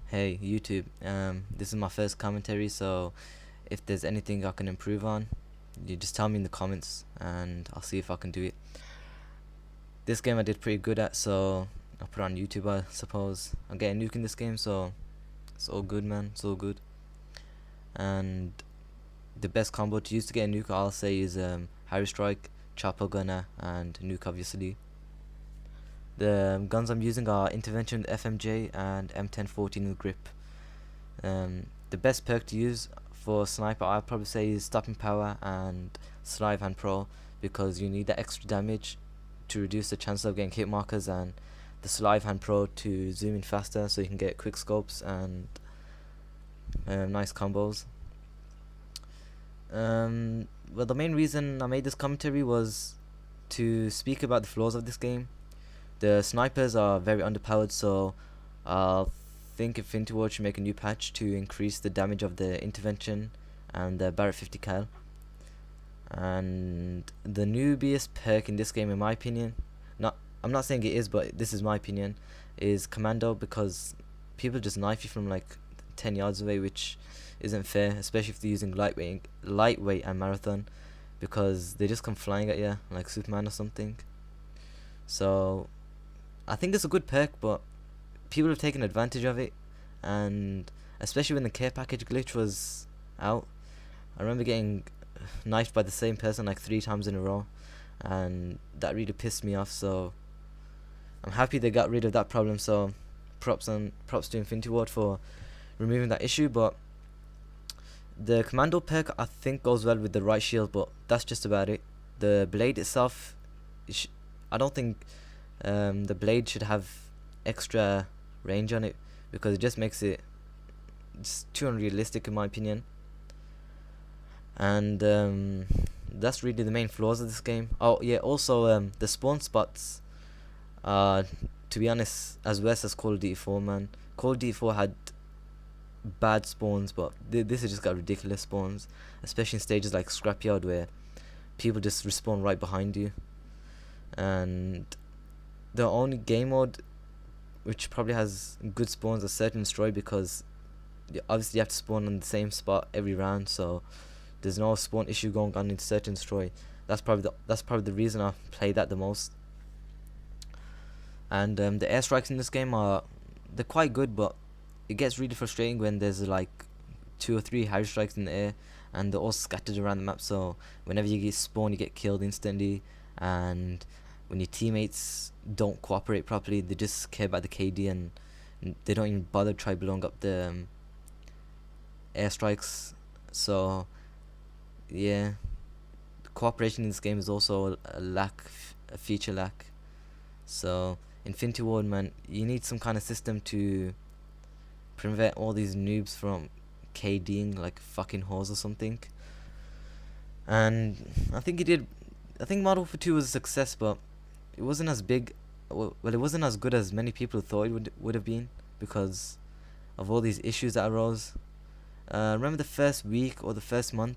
Hey YouTube, this is my first commentary, so if there's anything I can improve on, you just tell me in the comments and I'll see if I can do it. This game I did pretty good at, so I'll put it on YouTube, I suppose. I'm getting Nuke in this game, so it's all good, man, it's all good. And the best combo to use to get a Nuke, I'll say, is Harry Strike, Chopper Gunner, and Nuke, obviously. The guns I'm using are Intervention with FMJ and M1014 with Grip. The best perk to use for Sniper, I'd probably say, is Stopping Power and Sleight Hand Pro, because you need that extra damage to reduce the chance of getting hit markers, and the Sleight Hand Pro to zoom in faster so you can get quick scopes and nice combos. Well, the main reason I made this commentary was to speak about the flaws of this game. The snipers are very underpowered, so I think Infinity Ward should make a new patch to increase the damage of the intervention and the Barrett 50 cal. And the newbiest perk in this game, in my opinion, I'm not saying it is, but this is my opinion, is Commando, because people just knife you from like 10 yards away, which isn't fair, especially if they're using lightweight and marathon, because they just come flying at you like Superman or something. So I think it's a good perk, but people have taken advantage of it, and especially when the care package glitch was out, I remember getting knifed by the same person like 3 times in a row, and that really pissed me off. So I'm happy they got rid of that problem, so props to Infinity Ward for removing that issue. But the Commando perk I think goes well with the right shield, but that's just about it. The blade itself, I don't think the blade should have extra range on it, because it just makes it just too unrealistic in my opinion. And that's really the main flaws of this game. Oh yeah, also the spawn spots, to be honest, as worse as Call of Duty 4, man. Call of Duty 4 had bad spawns, but this has just got ridiculous spawns, especially in stages like Scrapyard, where people just respawn right behind you. And the only game mode which probably has good spawns is Search and Destroy, because obviously you have to spawn on the same spot every round, so there's no spawn issue going on in Search and Destroy. That's probably the reason I play that the most. And the airstrikes in this game they're quite good, but it gets really frustrating when there's like 2 or 3 Harry strikes in the air and they're all scattered around the map, so whenever you get spawned you get killed instantly. And when your teammates don't cooperate properly, they just care about the KD and they don't even bother try blowing up the airstrikes. So yeah, the cooperation in this game is also a feature lack. So Infinity Ward, man, you need some kind of system to prevent all these noobs from KDing like fucking whores or something. And I think Modern Warfare 2 was a success, but it wasn't as big. Well, it wasn't as good as many people thought it would have been, because of all these issues that arose. Remember the first week or the first month,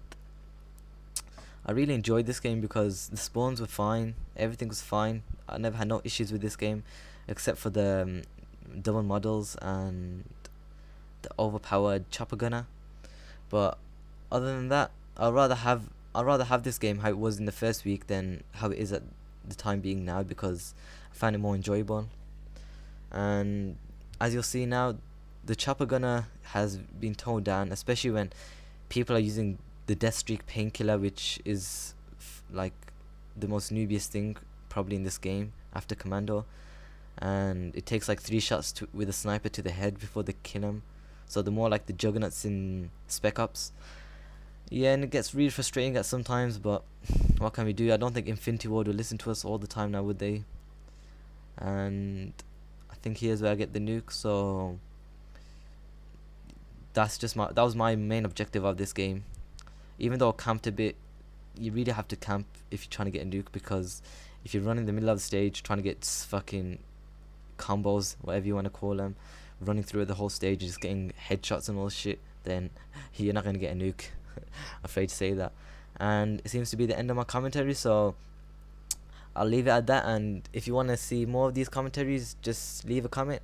I really enjoyed this game because the spawns were fine, everything was fine. I never had no issues with this game, except for the double models and the overpowered chopper gunner. But other than that, I'd rather have this game how it was in the first week than how it is at the time being now, because I find it more enjoyable. And as you'll see now, the chopper gunner has been toned down, especially when people are using the death streak painkiller, which is like the most noobiest thing probably in this game after Commando, and it takes like 3 shots with a sniper to the head before they kill him. So the more like the juggernauts in Spec Ops. Yeah, and it gets really frustrating at sometimes, but what can we do? I don't think Infinity Ward will listen to us all the time now, would they? And I think here's where I get the nuke. So that was my main objective of this game. Even though I camped a bit, you really have to camp if you're trying to get a nuke, because if you're running in the middle of the stage trying to get fucking combos, whatever you want to call them, running through the whole stage just getting headshots and all shit, then you're not going to get a nuke. Afraid to say that. And it seems to be the end of my commentary, so I'll leave it at that. And if you want to see more of these commentaries, just leave a comment.